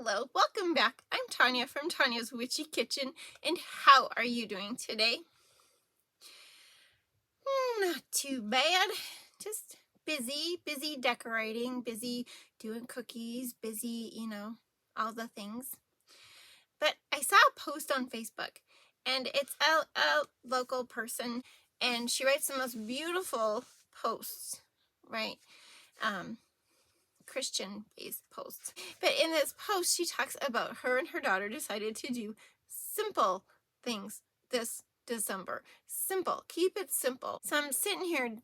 Hello, welcome back. I'm Tonya from Tonya's Witchy Kitchen, and how are you doing today? Not too bad. Just busy decorating, busy doing cookies, busy, all the things. But I saw a post on Facebook, and it's a local person, and she writes the most beautiful posts, right? Christian-based posts. But in this post, she talks about her and her daughter decided to do simple things this December. Simple. Keep it simple. So I'm sitting here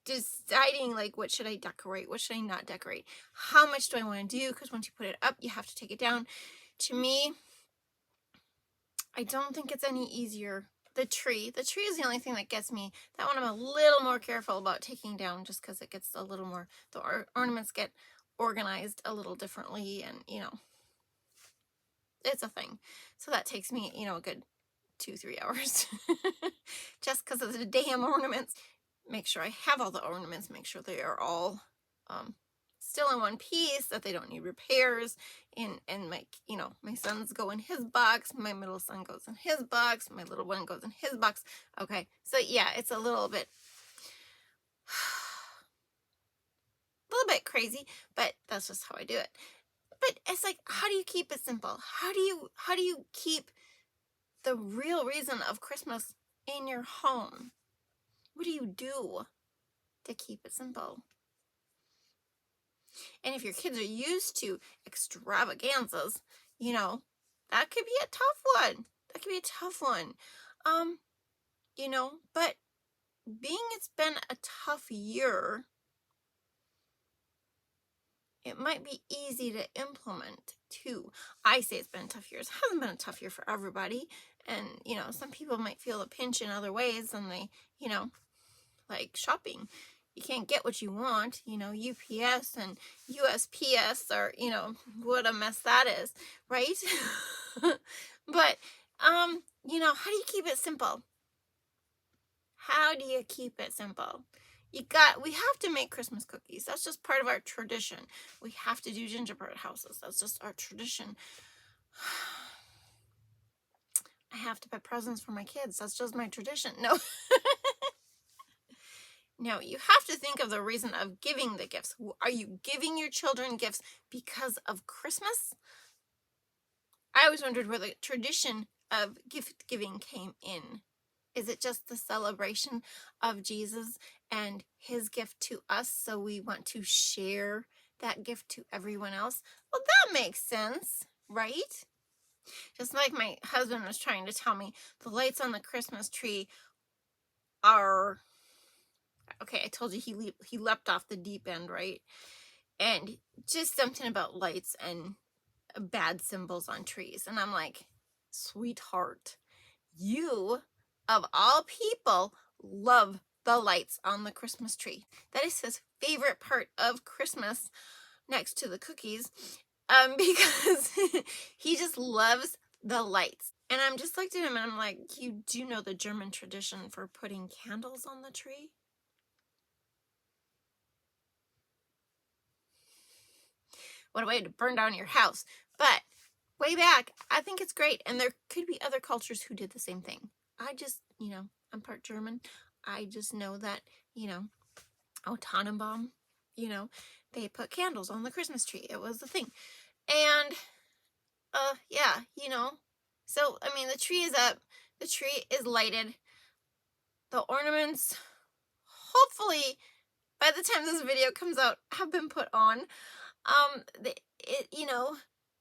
deciding, like, what should I decorate? What should I not decorate? How much do I want to do? Because once you put it up, you have to take it down. To me, I don't think it's any easier. The tree is the only thing that gets me. That one I'm a little more careful about taking down just because it gets a little more, the ornaments get organized a little differently, and it's a thing. So that takes me, a good 2-3 hours just because of the damn ornaments. Make sure I have all the ornaments, make sure they are all still in one piece, that they don't need repairs, and my sons go in his box, my middle son goes in his box, my little one goes in his box. Okay, so yeah, it's a little bit crazy, but that's just how I do it. But it's like, how do you keep it simple? How do you keep the real reason of Christmas in your home? What do you do to keep it simple? And if your kids are used to extravaganzas, that could be a tough one. But being it's been a tough year, it might be easy to implement too. I say it's been a tough year. It hasn't been a tough year for everybody. And, some people might feel a pinch in other ways, and they, like shopping. You can't get what you want, UPS and USPS, or, what a mess that is, right? But, how do you keep it simple? How do you keep it simple? We have to make Christmas cookies. That's just part of our tradition. We have to do gingerbread houses. That's just our tradition. I have to buy presents for my kids. That's just my tradition. No. No, you have to think of the reason of giving the gifts. Are you giving your children gifts because of Christmas? I always wondered where the tradition of gift giving came in. Is it just the celebration of Jesus and his gift to us, so we want to share that gift to everyone else? Well, that makes sense, right? Just like my husband was trying to tell me, the lights on the Christmas tree are... Okay, I told you he leapt off the deep end, right? And just something about lights and bad symbols on trees. And I'm like, sweetheart, you, of all people, love the lights on the Christmas tree. That is his favorite part of Christmas, next to the cookies, because he just loves the lights. And I'm just looked at him and I'm like, you do know the German tradition for putting candles on the tree? What a way to burn down your house. But way back, I think it's great. And there could be other cultures who did the same thing. I just, I'm part German. I just know that, oh, Tannenbaum, they put candles on the Christmas tree. It was the thing. And, yeah, So, I mean, the tree is up. The tree is lighted. The ornaments, hopefully, by the time this video comes out, have been put on.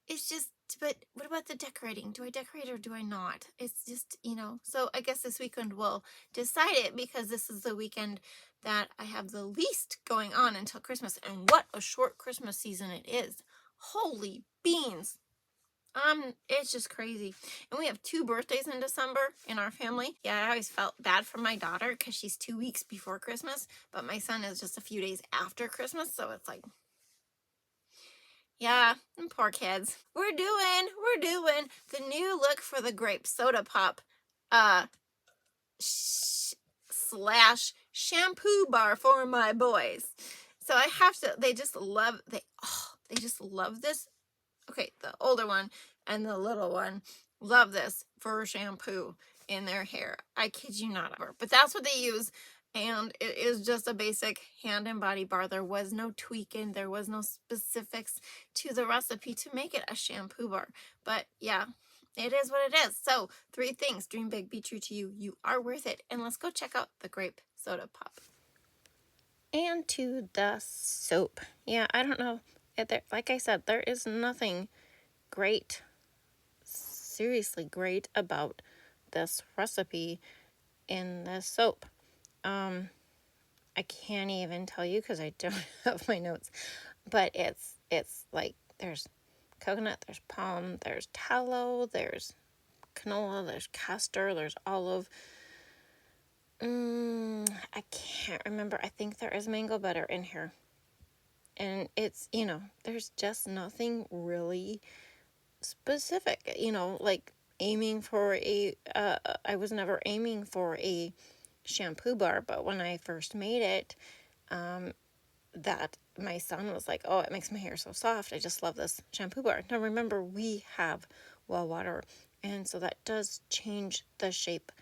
It's just, but what about the decorating? Do I decorate or do I not? It's just, so I guess this weekend we'll decide it, because this is the weekend that I have the least going on until Christmas. And what a short Christmas season it is. Holy beans. It's just crazy. And we have 2 birthdays in December in our family. Yeah, I always felt bad for my daughter because she's 2 weeks before Christmas, but my son is just a few days after Christmas, so it's like, yeah, poor kids. We're doing the new look for the Grape soda pop slash shampoo bar for my boys. So I have to, they just love this Okay, the older one and the little one love this for shampoo in their hair. I kid you not. But that's what they use. And it is just a basic hand and body bar. There was no tweaking. There was no specifics to the recipe to make it a shampoo bar. But yeah, it is what it is. So 3 things. Dream big, be true to you. You are worth it. And let's go check out the Grape Soda Pop. And to the soap. Yeah, I don't know. Like I said, there is nothing great, seriously great about this recipe in the soap. I can't even tell you because I don't have my notes, but it's like there's coconut, there's palm, there's tallow, there's canola, there's castor, there's olive. I can't remember. I think there is mango butter in here. And it's, there's just nothing really specific, like aiming for I was never aiming for a shampoo bar, but when I first made it, that my son was like, oh, it makes my hair so soft. I just love this shampoo bar. Now remember, we have well water, and so that does change the shape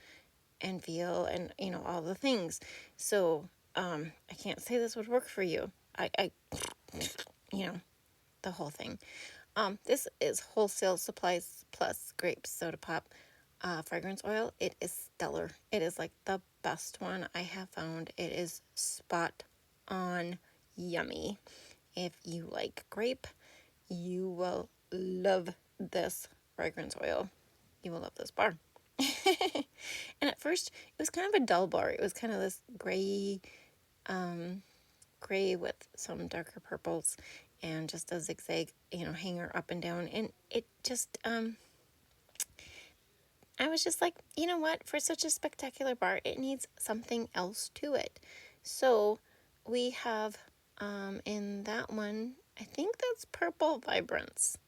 and feel and, all the things. So, I can't say this would work for you. I the whole thing. This is Wholesale Supplies Plus Grape Soda Pop fragrance oil. It is stellar. It is like the best one I have found. It is spot on yummy. If you like grape, you will love this fragrance oil. You will love this bar. And at first, it was kind of a dull bar. It was kind of this gray with some darker purples and just a zigzag, hanger up and down. And it just, I was just like, you know what? For such a spectacular bar, it needs something else to it. So we have in that one, I think that's Purple Vibrance.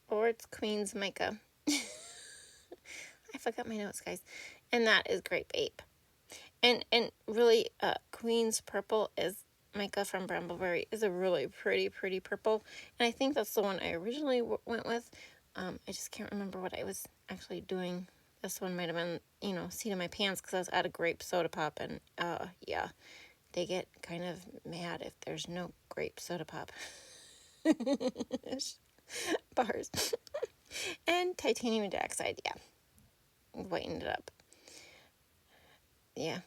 Or it's Queen's Mica. I forgot my notes, guys. And that is Grape Ape. And really, Queen's Purple is Mica from Brambleberry is a really pretty purple. And I think that's the one I originally went with. I just can't remember what I was actually doing. This one might have been, seat of my pants because I was out of Grape Soda Pop. And, yeah, they get kind of mad if there's no Grape Soda Pop. Bars. And titanium dioxide, yeah. Whitened it up. Yeah,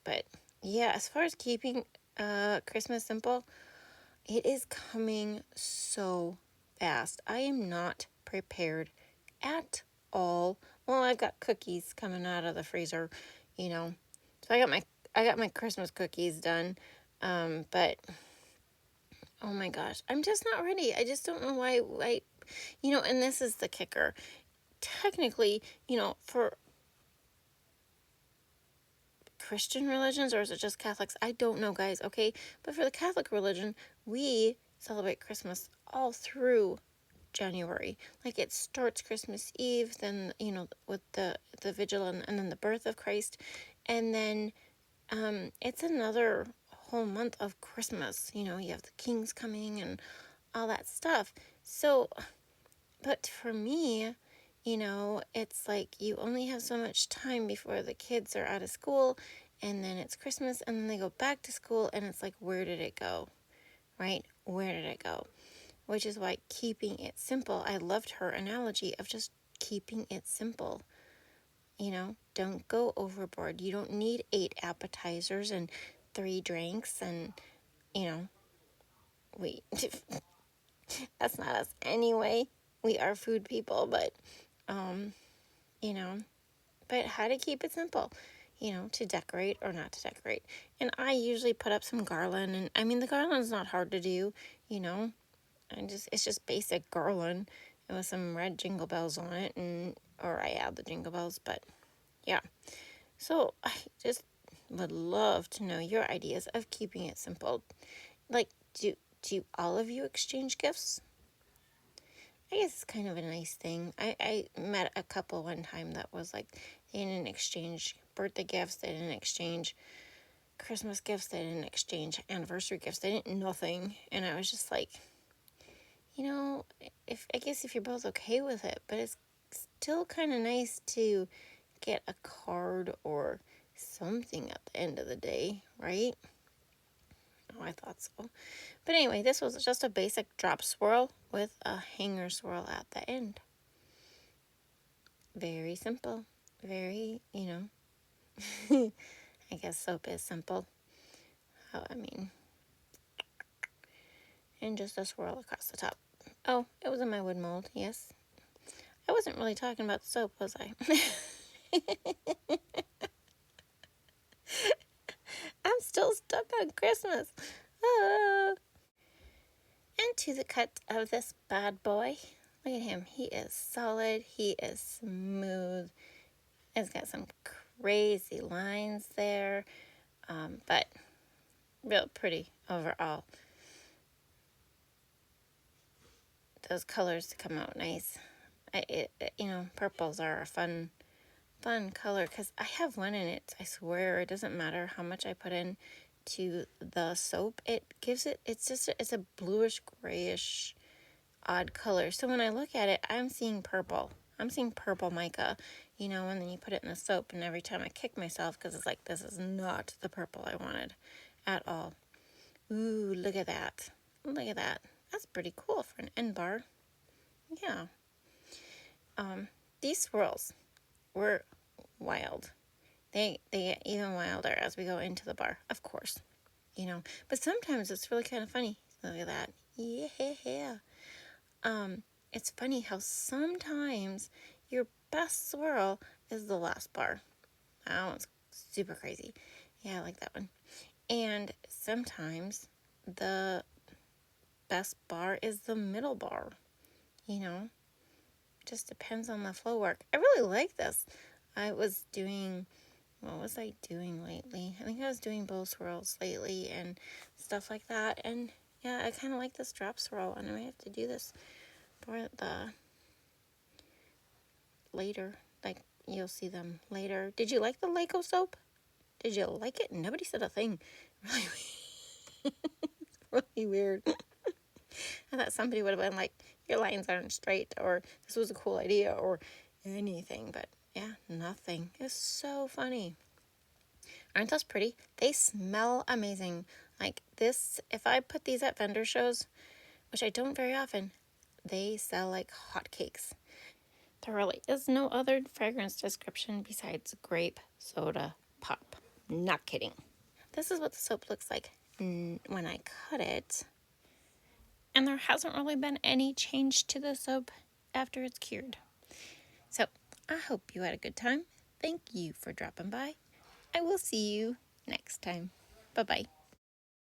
but yeah, as far as keeping Christmas simple, it is coming so fast. I am not prepared at all. Well, I've got cookies coming out of the freezer, So I got my Christmas cookies done. But oh my gosh, I'm just not ready. I just don't know why and this is the kicker. Technically, for Christian religions, or is it just Catholics? I don't know, guys, okay? But for the Catholic religion, we celebrate Christmas all through January. Like, it starts Christmas Eve, then, with the vigil and then the birth of Christ. And then it's another whole month of Christmas. You have the kings coming and all that stuff. So, but for me, it's like you only have so much time before the kids are out of school, and then it's Christmas, and then they go back to school, and it's like, where did it go? Right? Where did it go? Which is why keeping it simple, I loved her analogy of just keeping it simple. Don't go overboard. You don't need 8 appetizers and 3 drinks, and, we, that's not us anyway. We are food people, but, but how to keep it simple, to decorate or not to decorate. And I usually put up some garland, and I mean, the garland's not hard to do, it's just basic garland with some red jingle bells on it, or I add the jingle bells, but yeah. So I just would love to know your ideas of keeping it simple. Like, do all of you exchange gifts? I guess it's kind of a nice thing. I met a couple one time that was like, they didn't exchange birthday gifts. They didn't exchange Christmas gifts. They didn't exchange anniversary gifts. They didn't nothing. And I was just like, I guess if you're both okay with it, but it's still kind of nice to get a card or something at the end of the day, right? Oh, I thought so. But anyway, this was just a basic drop swirl with a hanger swirl at the end. Very simple. Very, I guess soap is simple. And just a swirl across the top. Oh, it was in my wood mold, yes. I wasn't really talking about the soap, was I? I'm still stuck on Christmas. And to the cut of this bad boy. Look at him. He is solid. He is smooth. It's got some crazy lines there, but real pretty overall. Those colors come out nice. Purples are a fun color because I have one in it. I swear it doesn't matter how much I put in to the soap. It gives it's a bluish grayish odd color. So when I look at it, I'm seeing purple. I'm seeing purple mica, and then you put it in the soap, and every time I kick myself because it's like, this is not the purple I wanted at all. Ooh, look at that. Look at that. That's pretty cool for an end bar. Yeah. These swirls were wild. They get even wilder as we go into the bar, of course, But sometimes it's really kind of funny. Look at that. Yeah. It's funny how sometimes your best swirl is the last bar. That one's super crazy. Yeah, I like that one. And sometimes the best bar is the middle bar. Just depends on the flow work. I really like this. What was I doing lately? I think I was doing bow swirls lately and stuff like that. And yeah, I kind of like this drop swirl, and I might have to do this for the later. Like, you'll see them later. Did you like the Lego soap? Did you like it? Nobody said a thing. Really weird. I thought somebody would have been like, your lines aren't straight, or this was a cool idea, or anything. But yeah, nothing. It's so funny. Aren't those pretty? They smell amazing. Like this, if I put these at vendor shows, which I don't very often, they sell like hotcakes. There really is no other fragrance description besides grape soda pop. Not kidding. This is what the soap looks like when I cut it. And there hasn't really been any change to the soap after it's cured. So I hope you had a good time. Thank you for dropping by. I will see you next time. Bye-bye.